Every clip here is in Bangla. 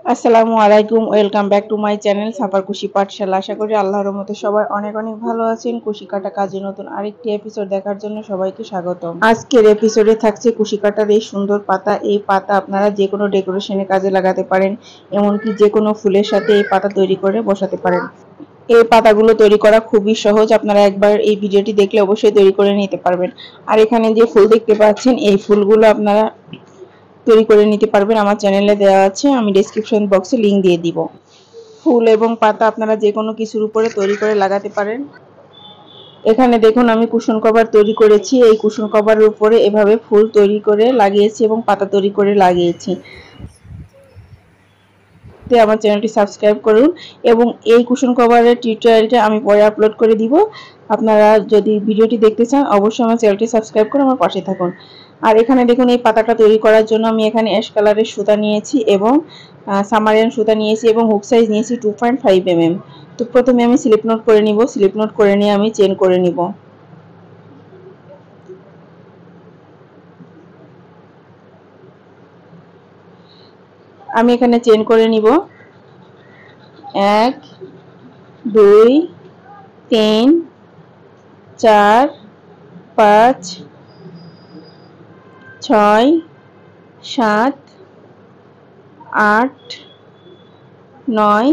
আসসালামু আলাইকুম, welcome back to my channel suffer কুশি পাঠশালা। আশা করি আল্লাহর রহমতে সবাই অনেক অনেক ভালো আছেন। কুশি কাটা কাজে নতুন আরেকটি এপিসোড দেখার জন্য সবাইকে স্বাগতম। আজকের এপিসোডে থাকছে কুশি কাটার এই সুন্দর পাতা। এই পাতা আপনারা যে কোনো ডেকোরেশনে কাজে লাগাতে পারেন, এমনকি যে কোনো ফুলের সাথে এই পাতা তৈরি করে বসাতে পারেন। এই পাতাগুলো তৈরি করা খুবই সহজ, আপনারা একবার এই ভিডিওটি দেখলে অবশ্যই তৈরি করে নিতে পারবেন। আর এখানে যে ফুল দেখতে পাচ্ছেন, এই ফুলগুলো আপনারা তৈরি করে নিতে পারবেন। আমার চ্যানেলে দেওয়া আছে, আমি ডেসক্রিপশন বক্সে লিংক দিয়ে দিব। ফুল এবং পাতা আপনারা যে কোনো কিছুর উপরে তৈরি করে লাগাতে পারেন। এখানে দেখুন আমি কুশন কভার তৈরি করেছি। এই কুশন কভারের উপরে এভাবে ফুল তৈরি করে লাগিয়েছি এবং পাতা তৈরি করে লাগিয়েছি। আমার চ্যানেলটি সাবস্ক্রাইব করুন এবং এই কুশন কভারের টিউটোরিয়ালটা আমি পরে আপলোড করে দিব। আপনারা যদি ভিডিওটি দেখতে চান অবশ্যই আমার চ্যানেলটি সাবস্ক্রাইব করে আমার পাশে থাকুন। আর এখানে দেখুন এই পাতাটা তৈরি করার জন্য আমি এখানে অ্যাশ কালারের সুতা নিয়েছি এবং সামারিয়ান সুতা নিয়েছি এবং হুক সাইজ নিয়েছি 2.5 mm। তো প্রথমে আমি স্লিপ নোট করে নিব। স্লিপ নোট করে নিয়ে আমি চেন করে নিব। আমি এখানে চেন করে নিব 1 2 3 4 5 6 7 8 9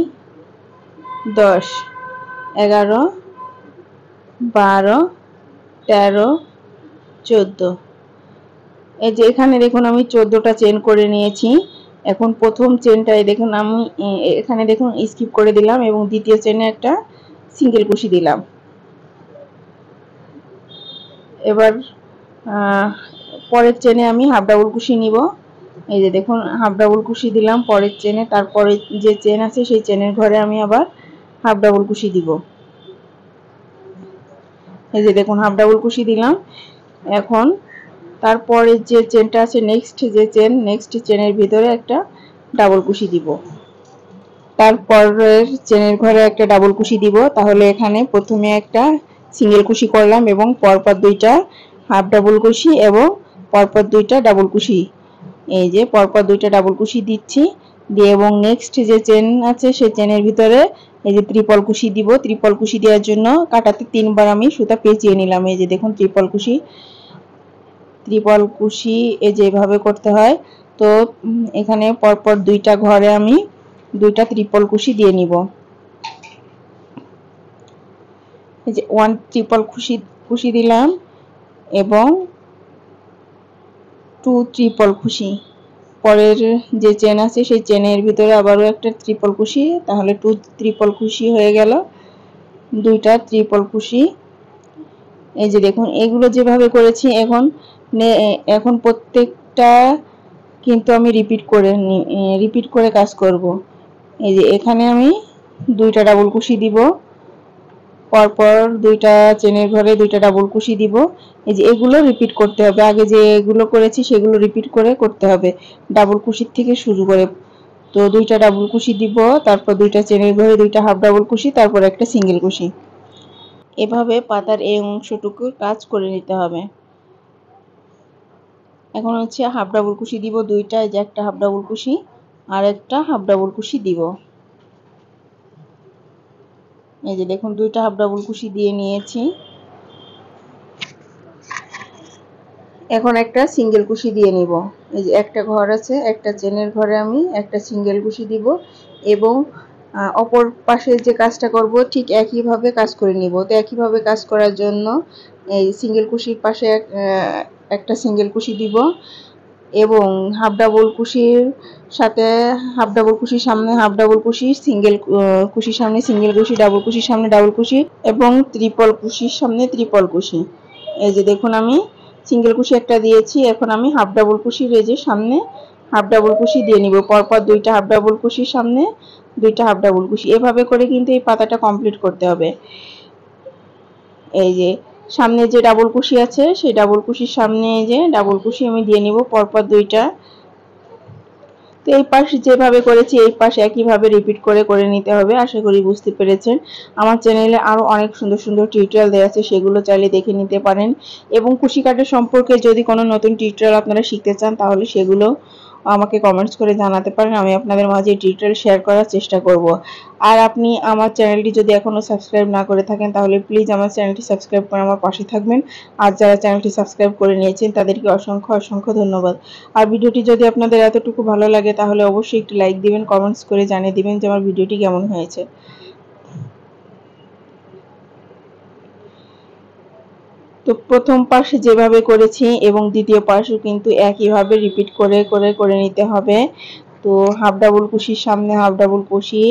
10 11 12 13 14। এই যে এখানে দেখুন আমি 14টা চেন করে নিয়েছি। এখন প্রথম চেনটাই দেখুন আমি এখানে দেখুন স্কিপ করে দিলাম এবং দ্বিতীয় চেনে একটা সিঙ্গেল কুশি দিলাম। এবার পরের চেনে আমি হাফ ডাবল কুশি নিব। এই যে দেখুন হাফ ডাবল কুশি দিলাম পরের চেনে। তারপরে যে চেন আছে সেই চেনের ঘরে আমি আবার হাফ ডাবল কুশি দিব। এই যে দেখুন হাফ ডাবল কুশি দিলাম। এখন তারপরে যে চেনটা আছে নেক্সট চেনের ভিতরে একটা ডাবল কুশি দিব। তারপরের চেনের ঘরে একটা ডাবল কুশি দিব। তাহলে এখানে প্রথমে একটা সিঙ্গেল কুশি করলাম এবং পরপর দুইটা হাফ ডাবল কুশি এবং পরপর দুইটা ডাবল কুশি। এই যে পরপর দুইটা ডাবল কুশি দিচ্ছি দিয়ে এবং নেক্সট যে চেন আছে সেই চেনের ভিতরে এই যে ত্রিপল কুশি দিব। ত্রিপল কুশি দেওয়ার জন্য কাটাতে 3বার আমি সুতা পেঁচিয়ে নিলাম। এই যে দেখুন ত্রিপল কুশি এই যে এভাবে করতে হয়। তো এখানে পরপর দুইটা ঘরে আমি দুইটা ত্রিপল কুশি দিয়ে নিব। এই যে 1 ত্রিপল কুশি দিলাম এবং 2 ত্রিপল কুশি। পরের যে চেন আছে সেই চেনের ভিতরে আবারও একটা ত্রিপল কুশি, তাহলে 2 ত্রিপল কুশি হয়ে গেল। দুইটা ত্রিপল কুশি। এই যে দেখুন এগুলো যেভাবে করেছি এখন প্রত্যেকটা কিন্তু আমি রিপিট করে কাজ করব। এই যে এখানে আমি দুইটা ডাবল কুশি দিব, পরপর দুইটা চেনের ঘরে দুইটা ডাবল কুশি দিব। এই যে এগুলো রিপিট করতে হবে, আগে যে এগুলো করেছি সেগুলো রিপিট করে করতে হবে ডাবল কুশির থেকে শুরু করে। তো দুইটা ডাবল কুশি দিব, তারপর দুইটা চেনের ঘরে দুইটা হাফ ডাবল কুশি, তারপর একটা সিঙ্গেল কুশি। এভাবে পাতার এই অংশটুকু কাজ করে নিতে হবে। এখন হচ্ছে হাফ ডাবল কুশি দিব দুইটা। এই যে একটা হাফ ডাবল কুশি আর একটা হাফ ডাবল কুশি দিব। এই যে দেখুন দুইটা হাফ ডাবল কুশি দিয়ে নিয়েছি। এখন একটা সিঙ্গেল কুশি দিয়ে নিব। এই যে একটা ঘর আছে, একটা চেনের ঘরে আমি একটা সিঙ্গেল কুশি দিব এবং অপর পাশে যে কাজটা করব ঠিক একইভাবে কাজ করে নিব। তো একইভাবে কাজ করার জন্য এই সিঙ্গেল কুশির পাশে একটা সিঙ্গেল কুশি দিব এবং হাফ ডাবল কুশির সাথে হাফ ডাবল কুশির সামনে হাফ ডাবল কুশি, সিঙ্গেল কুশির সামনে সিঙ্গেল কুশি, ডাবল কুশির সামনে ডাবল কুশি এবং ত্রিপল কুশির সামনে ত্রিপল কুশি। এই যে দেখুন আমি সিঙ্গেল কুশি একটা দিয়েছি। এখন আমি হাফ ডাবল কুশির এই যে সামনে হাফ ডাবল কুশি দিয়ে নিব, পরপর দুইটা হাফ ডাবল কুশির সামনে দুইটা হাফ ডাবল কুশি। এভাবে করে কিন্তু এই পাতাটা কমপ্লিট করতে হবে। এই যে সামনে যে ডাবল কুশি আছে সেই ডাবল কুশির সামনে যে ডাবল কুশি আমি দিয়ে নিব পরপর দুইটা। তো এই পাশ যেভাবে করেছি এই পাশ একইভাবে রিপিট করে নিতে হবে। আশা করি বুঝতে পেরেছেন। আমার চ্যানেলে আরো অনেক সুন্দর সুন্দর টিউটোরিয়াল দেওয়া আছে, সেগুলো চাইলে দেখে নিতে পারেন এবং কুশি কাটা সম্পর্কে যদি কোনো নতুন টিউটোরিয়াল আপনারা শিখতে চান তাহলে সেগুলো আমাকে কমেন্টস করে জানাতে পারেন। আমি আপনাদের মাঝে ডিটেইল শেয়ার করার চেষ্টা করব। আর আপনি আমার চ্যানেলটি যদি এখনো সাবস্ক্রাইব না করে থাকেন তাহলে প্লিজ আমার চ্যানেলটি সাবস্ক্রাইব করে আমার পাশে থাকবেন। আর যারা চ্যানেলটি সাবস্ক্রাইব করে নিয়েছেন তাদেরকে অসংখ্য ধন্যবাদ। আর ভিডিওটি যদি আপনাদের এতটুকু ভালো লাগে তাহলে অবশ্যই একটি লাইক দিবেন, কমেন্টস করে জানিয়ে দিবেন যে আমার ভিডিওটি কেমন হয়েছে। তো প্রথম পাশ যেভাবে করেছি এবং দ্বিতীয় পাশও কিন্তু একইভাবে রিপিট করে নিতে হবে। তো হাফ ডাবল কুশির সামনে হাফ ডাবল কুশি,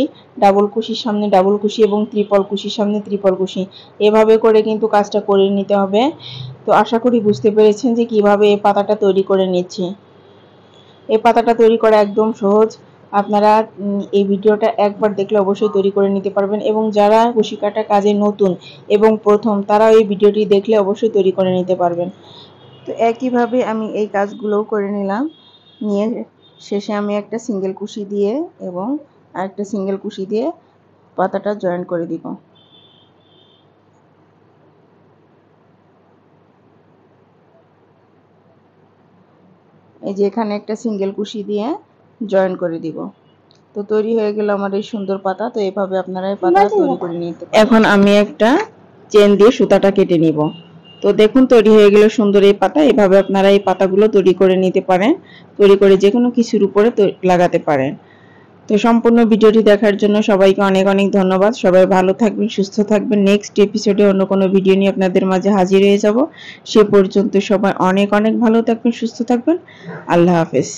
ডাবল কুশির সামনে ডাবল কুশি এবং ত্রিপল কুশির সামনে ত্রিপল কুশি, এভাবে করে কিন্তু কাজটা করে নিতে হবে। তো আশা করি বুঝতে পেরেছেন যে কিভাবে এই পাতাটা তৈরি করে নিচ্ছি। এই পাতাটা তৈরি করা একদম সহজ। আপনারা এই ভিডিওটা একবার দেখলে অবশ্যই তৈরি করে নিতে পারবেন এবং যারা কুশি কাটা কাজে নতুন এবং প্রথম তারা এই ভিডিওটি দেখলে অবশ্যই তৈরি করে নিতে পারবেন। তো একইভাবে আমি এই কাজগুলোও করে নিলাম। নিয়ে শেষে আমি একটা সিঙ্গেল কুশি দিয়ে এবং আরেকটা সিঙ্গেল কুশি দিয়ে পাতাটা জয়েন করে দিব। এই যে এখানে একটা সিঙ্গেল কুশি দিয়ে জয়েন করে দিব। তো তৈরি হয়ে গেল আমার এই সুন্দর পাতা। তো এভাবে আপনারা এই পাতাটা তৈরি করে নিতে পারেন। এখন আমি একটা চেন দিয়ে সুতাটা কেটে নিব। তো দেখুন তৈরি হয়ে গেল সুন্দর এই পাতা। এভাবে আপনারা এই পাতাগুলো তৈরি করে নিতে পারেন, তৈরি করে যে কোনো কিছুর উপরে লাগাতে পারেন। তো সম্পূর্ণ ভিডিওটি দেখার জন্য সবাইকে অনেক ধন্যবাদ। সবাই ভালো থাকবেন, সুস্থ থাকবেন। নেক্সট এপিসোডে অন্য কোনো ভিডিও নিয়ে আপনাদের মাঝে হাজির হয়ে যাব। সে পর্যন্ত সবাই অনেক ভালো থাকবেন, সুস্থ থাকবেন। আল্লাহ হাফেজ।